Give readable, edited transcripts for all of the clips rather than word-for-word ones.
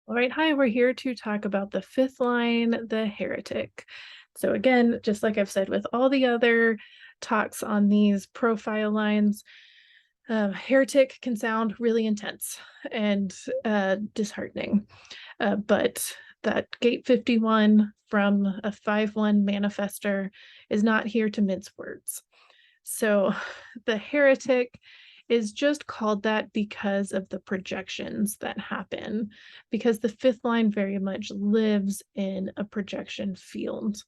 All right, hi, we're here to talk about the fifth line, the heretic. So again, just like I've said with all the other talks on these profile lines, heretic can sound really intense and disheartening. But that gate 51 from a 5-1 manifester is not here to mince words. So the heretic is just called that because of the projections that happen, because the fifth line very much lives in a projection field.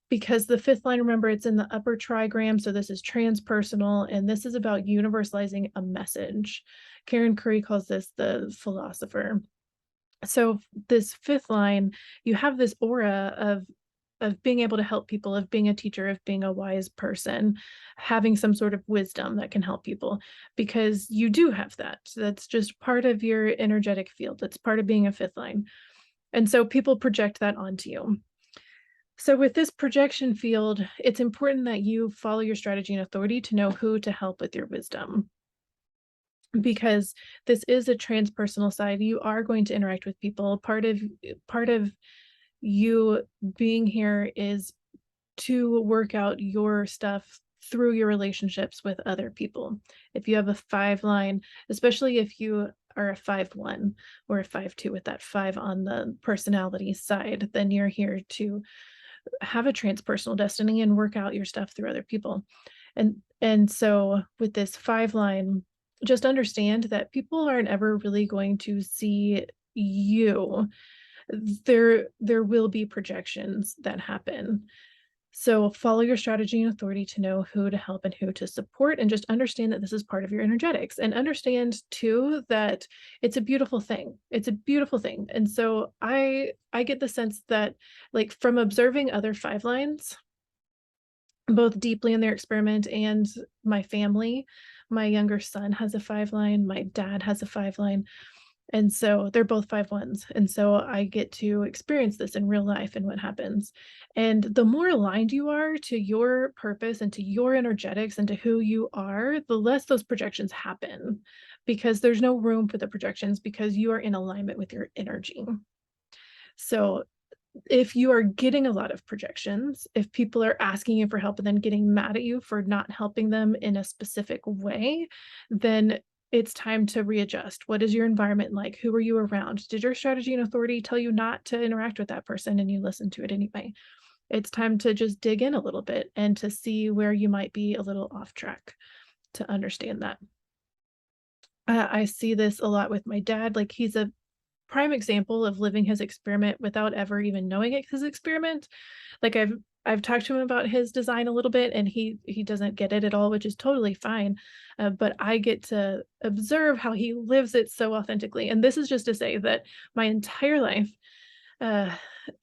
Because the fifth line, remember, it's in the upper trigram, so this is transpersonal, and this is about universalizing a message. Karen Curry calls this the philosopher. So this fifth line, you have this aura of being able to help people, of being a teacher, of being a wise person, having some sort of wisdom that can help people, because you do have that. That's just part of your energetic field. That's part of being a fifth line. And so people project that onto you. So with this projection field, it's important that you follow your strategy and authority to know who to help with your wisdom, because this is a transpersonal side. You are going to interact with people. Part of you being here is to work out your stuff through your relationships with other people. If you have a 5 line, especially if you are a 5-1 or a 5-2 with that 5 on the personality side, then you're here to have a transpersonal destiny and work out your stuff through other people. And so with this 5 line, just understand that people aren't ever really going to see you. There will be projections that happen. So follow your strategy and authority to know who to help and who to support, and just understand that this is part of your energetics, and understand too that it's a beautiful thing. It's a beautiful thing. And so I get the sense that, like, from observing other 5 lines, both deeply in their experiment and my family, my younger son has a 5 line, my dad has a 5 line. And so they're both 5-1s. And so I get to experience this in real life and what happens. And the more aligned you are to your purpose and to your energetics and to who you are, the less those projections happen, because there's no room for the projections because you are in alignment with your energy. So if you are getting a lot of projections, if people are asking you for help and then getting mad at you for not helping them in a specific way, then it's time to readjust. What is your environment like? Who are you around? Did your strategy and authority tell you not to interact with that person and you listen to it anyway? It's time to just dig in a little bit and to see where you might be a little off track, to understand that. I see this a lot with my dad. Like, he's a prime example of living his experiment without ever even knowing it's his experiment. Like, I've talked to him about his design a little bit, and he doesn't get it at all, which is totally fine. But I get to observe how he lives it so authentically. And this is just to say that my entire life, uh,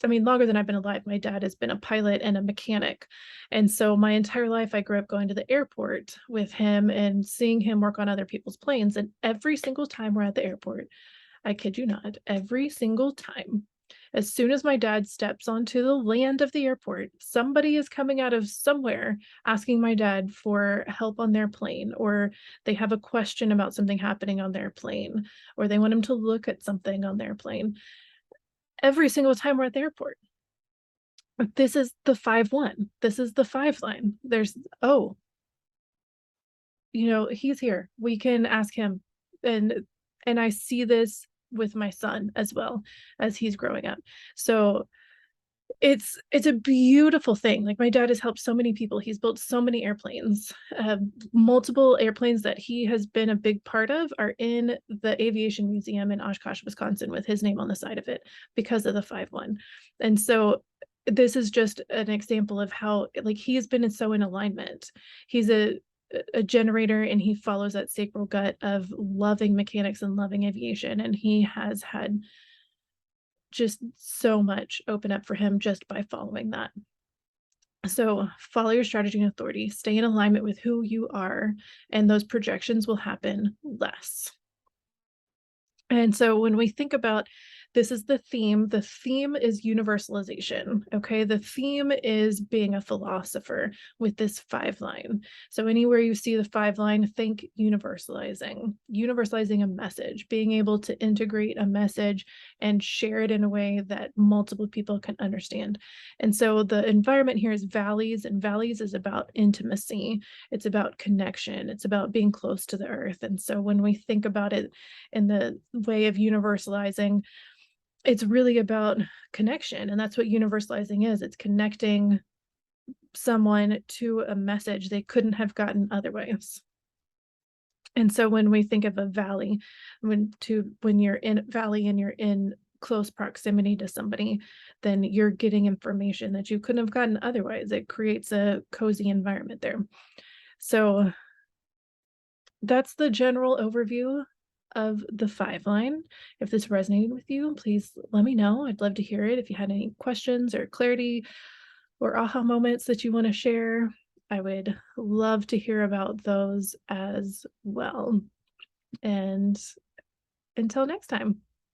I mean, longer than I've been alive, my dad has been a pilot and a mechanic. And so my entire life, I grew up going to the airport with him and seeing him work on other people's planes. And every single time we're at the airport, I kid you not, every single time, as soon as my dad steps onto the land of the airport, somebody is coming out of somewhere asking my dad for help on their plane, or they have a question about something happening on their plane, or they want him to look at something on their plane. Every single time we're at the airport. This is the 5-1. This is the 5 line. There's, oh, he's here. We can ask him. And I see this with my son as well as he's growing up. So it's a beautiful thing. Like, my dad has helped so many people. He's built so many airplanes. Multiple airplanes that he has been a big part of are in the Aviation Museum in Oshkosh, Wisconsin, with his name on the side of it because of the 5-1. And so this is just an example of how, like, he's been so in alignment. He's a generator, and he follows that sacral gut of loving mechanics and loving aviation, and he has had just so much open up for him just by following that. So follow your strategy and authority, stay in alignment with who you are, and those projections will happen less. And so when we think about This is the theme. The theme is universalization. Okay. The theme is being a philosopher with this 5-line. So anywhere you see the 5-line, think universalizing a message, being able to integrate a message and share it in a way that multiple people can understand. And so the environment here is valleys, and valleys is about intimacy. It's about connection. It's about being close to the earth. And so when we think about it in the way of universalizing, it's really about connection. And that's what universalizing is. It's connecting someone to a message they couldn't have gotten otherwise. And so when we think of a valley, when you're in a valley and you're in close proximity to somebody, then you're getting information that you couldn't have gotten otherwise. It creates a cozy environment there. So that's the general overview of the 5-line. If this resonated with you, please let me know. I'd love to hear it. If you had any questions or clarity or aha moments that you want to share, I would love to hear about those as well. And until next time.